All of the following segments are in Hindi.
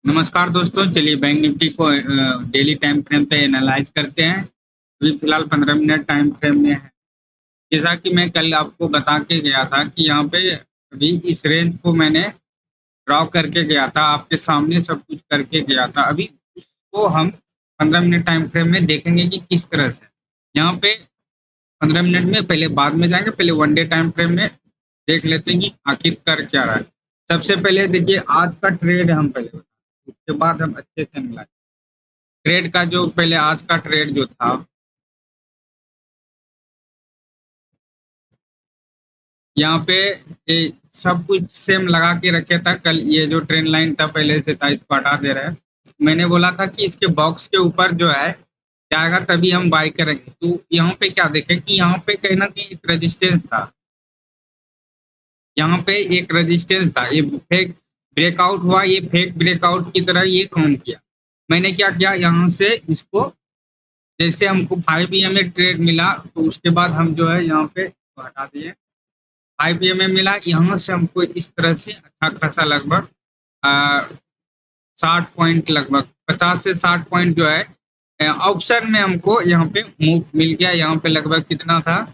नमस्कार दोस्तों, चलिए बैंक निफ्टी को डेली टाइम फ्रेम पे एनालाइज़ करते हैं। अभी फिलहाल 15 मिनट टाइम फ्रेम में है। जैसा कि मैं कल आपको बता के गया था कि यहाँ पे अभी इस रेंज को मैंने ड्रॉ करके गया था, आपके सामने सब कुछ करके गया था। अभी उसको हम 15 मिनट टाइम फ्रेम में देखेंगे कि किस तरह से। यहाँ पे 15 मिनट में पहले बाद में जाएँगे, पहले वन डे टाइम फ्रेम में देख लेते हैं कि आखिर कर क्या रहा है। सबसे पहले देखिए आज का ट्रेड हम पहले बताते हैं, उसके बाद हम अच्छे से एनालाइज़ ट्रेड का जो पहले आज का ट्रेड जो था, यहाँ पे ये सब कुछ सेम लगा के रखे था। कल ये जो ट्रेंड लाइन था पहले से था, इसको हटा दे रहे हैं। मैंने बोला था कि इसके बॉक्स के ऊपर जो है जाएगा तभी हम बाय करेंगे। तो यहाँ पे क्या देखें कि यहाँ पे कहीं न कहीं एक रेजिस्टेंस था। यहाँ पे एक रेजिस्टेंस था। ये फेक ब्रेकआउट हुआ, ये फेक ब्रेकआउट की तरह ये काम किया। मैंने क्या किया, यहाँ से इसको जैसे हमको 5 ईएमए में ट्रेड मिला तो उसके बाद हम जो है यहाँ पे इसको हटा दिए। 5 ईएमए मिला, यहाँ से हमको इस तरह से अच्छा खासा लगभग 60 पॉइंट, लगभग 50 से 60 पॉइंट जो है ऑप्शन में हमको यहाँ पे मूव मिल गया। यहाँ पे लगभग कितना था,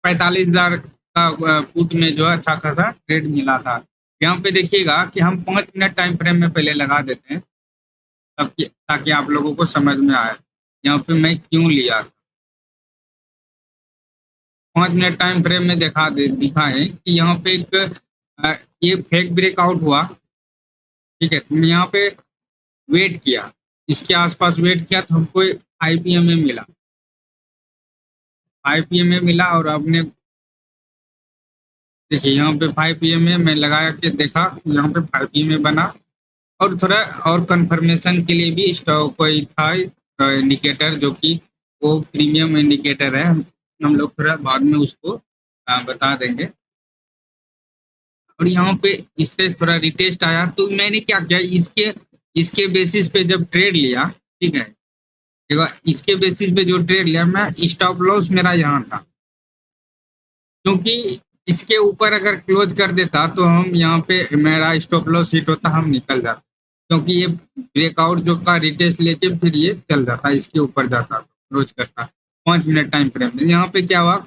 45,000 का पुट में जो है अच्छा खासा ट्रेड मिला था। यहाँ पे देखिएगा कि हम 5 मिनट टाइम फ्रेम में पहले लगा देते हैं ताकि आप लोगों को समझ में आए यहाँ पे मैं क्यों लिया। 5 मिनट टाइम फ्रेम में दिखा है कि यहाँ पे एक ये फेक ब्रेकआउट हुआ, ठीक है। तो यहाँ पे वेट किया, इसके आसपास वेट किया तो हमको 5 पीएम में मिला, 5 पीएम में मिला और आपने देखिए यहाँ पे 5 पीएम में मैं लगा के देखा, यहाँ पे 5 पीएम में बना। और थोड़ा और कंफर्मेशन के लिए भी स्टॉक कोई था इंडिकेटर, जो कि वो प्रीमियम इंडिकेटर है। हम लोग थोड़ा बाद में उसको बता देंगे। और यहाँ पे इससे थोड़ा रिटेस्ट आया तो मैंने क्या किया, इसके इसके बेसिस पे जब ट्रेड लिया, ठीक है, देखो इसके बेसिस पे जो ट्रेड लिया, मैं स्टॉप लॉस मेरा यहाँ था, क्योंकि इसके ऊपर अगर क्लोज कर देता तो हम यहाँ पे मेरा स्टॉप लॉस हिट होता, हम निकल जाते, क्योंकि ये ब्रेकआउट जो का रिटेस्ट लेके फिर ये चल जाता, इसके ऊपर जाता, क्लोज करता 5 मिनट टाइम फ्रेम में। यहाँ पे क्या हुआ,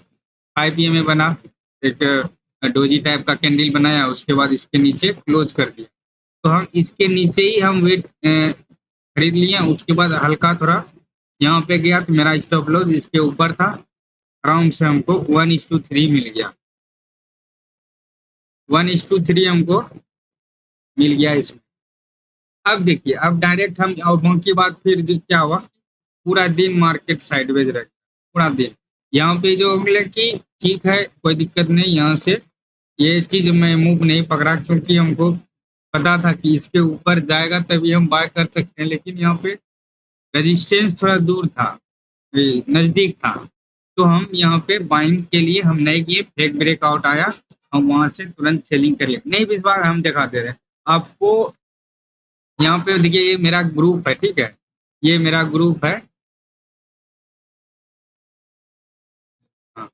5 पीएम में बना, एक डोजी टाइप का कैंडल बनाया, उसके बाद इसके नीचे क्लोज कर दिया। तो हम इसके नीचे ही हम वेट खरीद लिए। उसके बाद हल्का थोड़ा यहाँ पे गया तो मेरा स्टॉप लॉस इसके ऊपर था, आराम से हमको 1:3 मिल गया, 1:3 हमको मिल गया इसमें। अब देखिए, अब डायरेक्ट हम आउटबाउंड की बात, फिर क्या हुआ, पूरा दिन मार्केट साइडवेज रह गया, पूरा दिन। यहाँ पे जो मिला कि ठीक है, कोई दिक्कत नहीं, यहाँ से ये चीज मैं मूव नहीं पकड़ा, क्योंकि हमको पता था कि इसके ऊपर जाएगा तभी हम बाय कर सकते हैं। लेकिन यहाँ पे रेजिस्टेंस थोड़ा दूर था, नजदीक था, तो हम यहाँ पे बाइंग के लिए हम नहीं किए। फेक ब्रेकआउट आया, हम वहां से तुरंत सेलिंग कर लिए। नहीं, इस बार हम दिखा दे रहे हैं आपको। यहाँ पे देखिए, ये मेरा ग्रुप है, ठीक है, ये मेरा ग्रुप है। हाँ,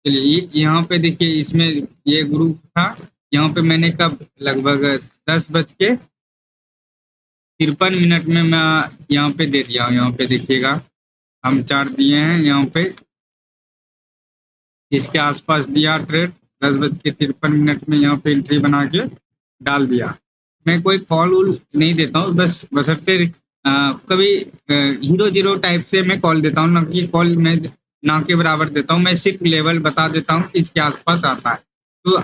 चलिए यहाँ पे देखिए, इसमें ये ग्रुप था। यहाँ पे मैंने कब, लगभग 10:53 में मैं यहाँ पे दे दिया हूँ। यहाँ पे देखिएगा, हम चार्ट दिए हैं यहाँ पे, इसके आसपास दिया ट्रेड, 10:53 में यहाँ पे एंट्री बना के डाल दिया। मैं कोई कॉल वूल नहीं देता हूँ, बस बशर्ते कभी हीरो जीरो टाइप से मैं कॉल देता हूँ, ना कि कॉल मैं ना के बराबर देता हूँ। मैं सिर्फ लेवल बता देता हूँ कि इसके आसपास आता है। तो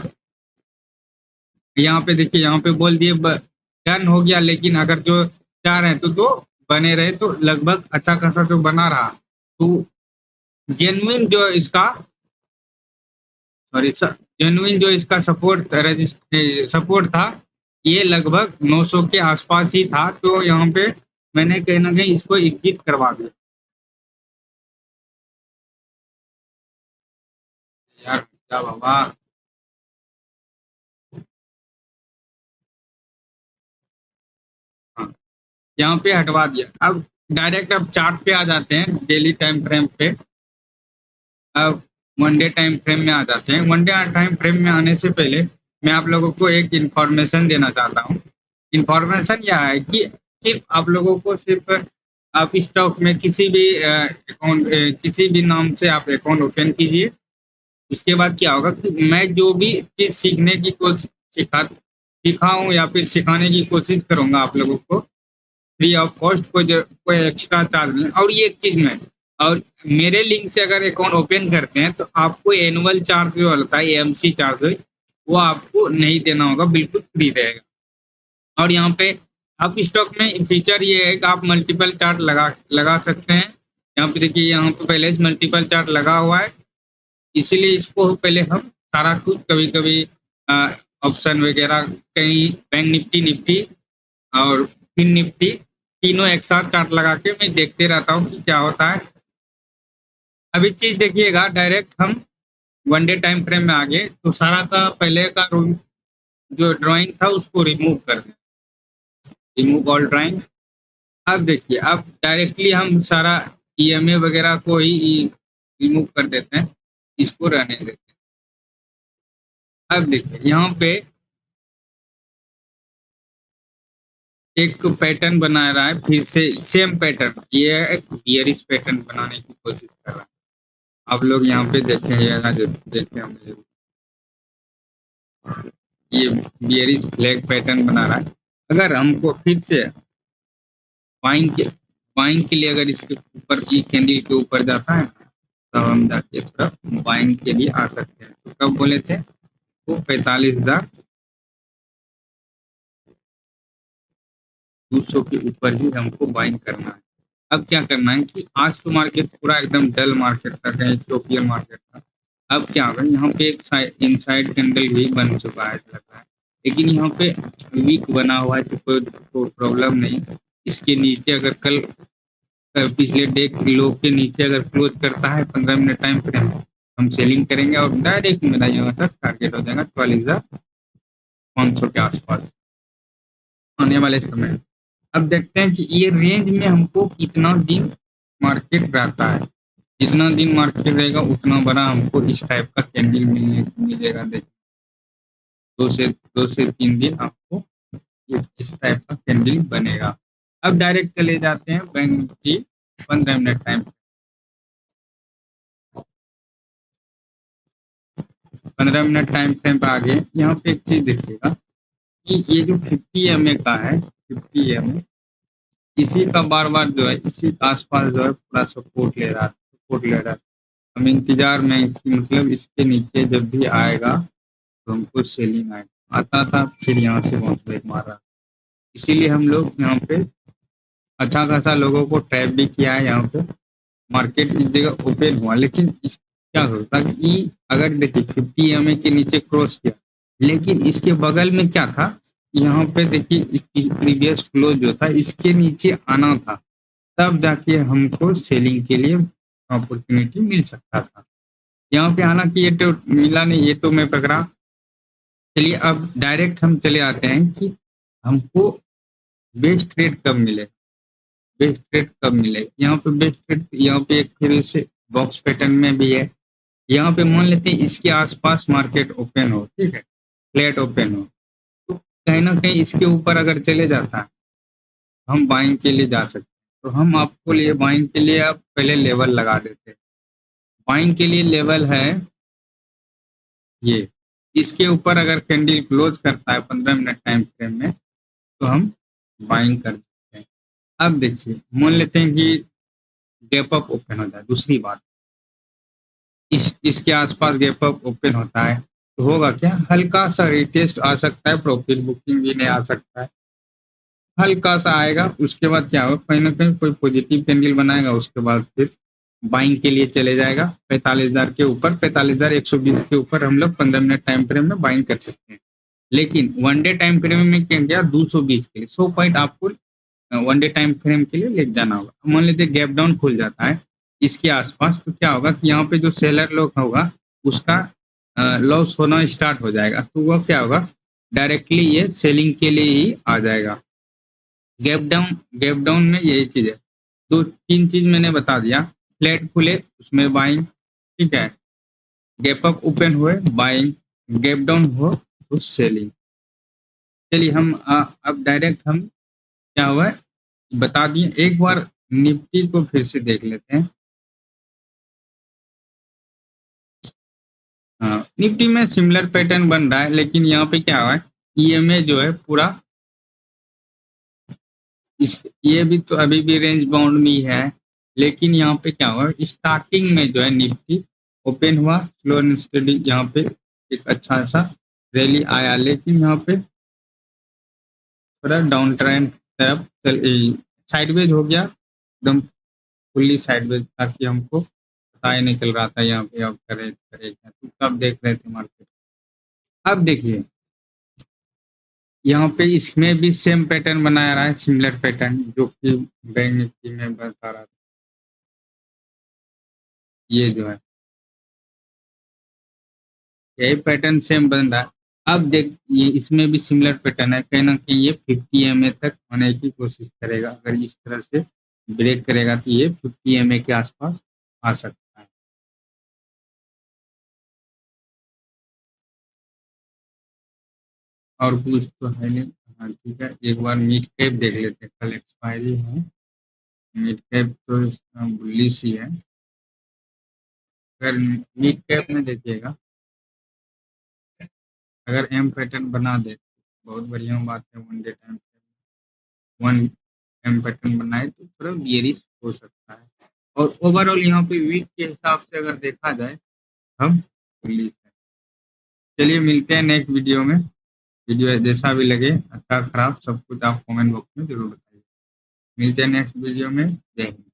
यहाँ पे देखिए, यहाँ पे बोल दिए डन हो गया, लेकिन अगर जो चाह रहे हैं तो बने रहे, तो लगभग अच्छा खासा जो बना रहा, तो जेन्युइन जो इसका, सॉरी सर, जेन्युइन जो इसका सपोर्ट था, ये लगभग 900 के आसपास ही था। तो यहाँ पे मैंने कहीं ना कहीं इसको एग्जिट करवा दिया। यार क्या बाबा, हाँ, यहाँ पे हटवा दिया। अब डायरेक्ट अब चार्ट पे आ जाते हैं, डेली टाइम फ्रेम पे। अब वन डे टाइम फ्रेम में आ जाते हैं। वन डे टाइम फ्रेम में आने से पहले मैं आप लोगों को एक इन्फॉर्मेशन देना चाहता हूँ। इंफॉर्मेशन यह है कि सिर्फ आप लोगों को सिर्फ आप स्टॉक में किसी भी अकाउंट किसी भी नाम से आप अकाउंट ओपन कीजिए। उसके बाद क्या होगा कि मैं जो भी चीज़ सीखने की कोशिश सिखाऊँ या फिर सिखाने की कोशिश करूँगा आप लोगों को फ्री ऑफ कॉस्ट, कोई एक्स्ट्रा चार्ज नहीं। और ये एक चीज़ मैं और मेरे लिंक से अगर अकाउंट ओपन करते हैं तो आपको एनुअल चार्ज जो होता है एएमसी चार्ज वो आपको नहीं देना होगा, बिल्कुल फ्री रहेगा। और यहाँ पे आप स्टॉक में फीचर ये है कि आप मल्टीपल चार्ट लगा सकते हैं। यहाँ पे देखिए, यहाँ पे पहले से मल्टीपल चार्ट लगा हुआ है, इसीलिए इसको पहले हम सारा कुछ कभी कभी ऑप्शन वगैरह कहीं बैंक निफ्टी निफ्टी और फिन निफ्टी तीनों एक साथ चार्ट लगा के मैं देखते रहता हूँ कि क्या होता है। अभी चीज देखिएगा, डायरेक्ट हम वन डे टाइम फ्रेम में आ गए तो सारा का पहले का जो ड्राइंग था उसको रिमूव कर दें, रिमूव ऑल ड्राइंग। अब देखिए, अब डायरेक्टली हम सारा ईएमए वगैरह को ही रिमूव कर देते हैं, इसको रहने देते हैं। अब देखिए यहाँ पे एक पैटर्न बना रहा है, फिर से सेम पैटर्न, ये एक बियरिश पैटर्न बनाने की कोशिश कर रहा है। आप लोग यहाँ पे देखेंगे, जो देखे होंगे ये बियरिश फ्लैग पैटर्न बना रहा है। अगर हमको फिर से बाइंग के लिए अगर इसके ऊपर ई कैंडल के ऊपर जाता है तो हम जाके थोड़ा बाइंग के लिए आ सकते हैं। तो कब बोले थे वो 45,200 के ऊपर ही हमको बाइंग करना है। अब क्या करना है कि आज तो मार्केट पूरा एकदम डल मार्केट था, कहीं चोपियल मार्केट था। अब क्या होगा, यहाँ पे एक इनसाइड कैंडल भी बन चुका है लगता है, लेकिन यहाँ पे वीक बना हुआ है तो कोई प्रॉब्लम नहीं। इसके नीचे अगर कल पिछले डे लो के नीचे अगर क्लोज करता है 15 मिनट टाइम फ्रेम, हम सेलिंग करेंगे और डायरेक्ट मेरा यहाँ तक टारगेट हो जाएगा 44,500 के आसपास आने वाले समय। अब देखते हैं कि ये रेंज में हमको कितना दिन मार्केट रहता है। जितना दिन मार्केट रहेगा उतना बड़ा हमको इस टाइप का कैंडल मिलेगा। देखिए 2 से 3 दिन आपको इस टाइप का कैंडल बनेगा। अब डायरेक्ट चले जाते हैं bank Nifty 15 minute time, 15 minute time frame पे आगे यहाँ पे एक चीज देखिएगा कि ये जो 50 एमए का है, 50 एमए इसी का बार बार जो है इसी के आसपास जो है पूरा सपोर्ट ले रहा है। हम इंतजार में हैं कि मतलब इसके नीचे जब भी आएगा तो हमको सेलिंग आएगा, आता था फिर यहाँ से बाउंस बैक मारा। इसीलिए हम लोग यहाँ पे अच्छा खासा लोगों को ट्रैप भी किया है। यहाँ पे मार्केट इस जगह ओपन हुआ, लेकिन क्या होता है कि अगर देखिए 50 एमए के नीचे क्रॉस किया, लेकिन इसके बगल में क्या था, यहाँ पे देखिए प्रीवियस क्लोज जो था इसके नीचे आना था, तब जाके हमको सेलिंग के लिए अपॉर्चुनिटी मिल सकता था। यहाँ पे हालांकि ये तो मिला नहीं, ये तो मैं पकड़ा। चलिए अब डायरेक्ट हम चले आते हैं कि हमको बेस्ट ट्रेड कब मिले, बेस्ट ट्रेड कब मिले। यहाँ पे बेस्ट ट्रेड, यहाँ पे एक फिर से बॉक्स पैटर्न में भी है। यहाँ पे मान लेते हैं इसके आसपास मार्केट ओपन हो, ठीक है, फ्लैट ओपन हो, तो कहीं ना कहीं इसके ऊपर अगर चले जाता है हम बाइंग के लिए जा सकते हैं। तो हम आपको लिए बाइंग के लिए आप पहले लेवल लगा देते हैं। बाइंग के लिए लेवल है ये, इसके ऊपर अगर कैंडल क्लोज करता है 15 मिनट टाइम फ्रेम में तो हम बाइंग कर सकते हैं। अब देखिए मान लेते हैं कि गैप अप ओपन हो जाए, दूसरी बात इसके आसपास गैप अप ओपन होता है तो होगा क्या, हल्का सा रिटेस्ट आ सकता है, प्रॉफिट बुकिंग भी नहीं आ सकता है, हल्का सा आएगा। उसके बाद क्या होगा, कहीं ना कहीं कोई पॉजिटिव कैंडल बनाएगा, उसके बाद फिर बाइंग के लिए चले जाएगा 45,000 के ऊपर, 45,120 के ऊपर हम लोग 15 मिनट टाइम फ्रेम में बाइंग कर सकते हैं। लेकिन वन डे टाइम फ्रेम में क्या गया 220 के लिए 100 पॉइंट आपको वन डे टाइम फ्रेम के लिए ले जाना होगा। मान लीजिए गैप डाउन खुल जाता है इसके आसपास, तो क्या होगा कि यहाँ पे जो सेलर लोग होगा उसका लॉस होना स्टार्ट हो जाएगा, तो वह क्या होगा, डायरेक्टली ये सेलिंग के लिए ही आ जाएगा। गैप डाउन में यही चीज है, दो तीन चीज मैंने बता दिया, फ्लैट खुले उसमें बाइंग, ठीक है, गैप अप ओपन हुए बाइंग, गैप डाउन हो तो सेलिंग। चलिए हम अब डायरेक्ट हम क्या हुआ है बता दिए। एक बार निफ्टी को फिर से देख लेते हैं। हाँ, निफ्टी में सिमिलर पैटर्न बन रहा है, लेकिन यहाँ पे क्या हुआ है ईएमए जो है पूरा इस ये भी तो अभी भी रेंज बाउंड में ही है, लेकिन यहाँ पे क्या हुआ स्टार्टिंग में जो है निफ्टी ओपन हुआ स्लो एंड स्टेडी, यहाँ पे एक अच्छा सा रैली आया, लेकिन यहाँ पे थोड़ा डाउन ट्रेंड तरफ साइडवेज हो गया एकदम फुल्ली साइडवेज, ताकि हमको पता ही नहीं चल रहा था यहाँ पे अब करे करे क्या, तो तब देख रहे थे मार्केट। अब देखिए यहाँ पे इसमें भी सेम पैटर्न बनाया रहा है, सिमिलर पैटर्न जो कि बैंक निफ्टी में बता रहा था। ये जो है यही पैटर्न सेम बन रहा है। अब देख ये इसमें भी सिमिलर पैटर्न है, कहीं ना कहीं ये 50 एमए तक होने की कोशिश करेगा। अगर इस तरह से ब्रेक करेगा तो ये 50 एमए के आसपास आ सकता है। और कुछ तो है नहीं। हाँ ठीक है, एक बार मिड कैप देख लेते हैं, कल एक्सपायरी है। मिड कैप तो बुलिश ही है। अगर मिड कैप में देखिएगा, अगर एम पैटर्न बना दे बहुत बढ़िया बात है। One day time one M pattern बनाए तो थोड़ा बियरिश हो सकता है। और ओवरऑल यहाँ पे वीक के हिसाब से अगर देखा जाए हम बुलिश है। चलिए मिलते हैं नेक्स्ट वीडियो में। वीडियो जैसा भी लगे अच्छा खराब सब कुछ आप कमेंट बॉक्स में जरूर बताइए। मिलते हैं नेक्स्ट वीडियो में। जय हिंद।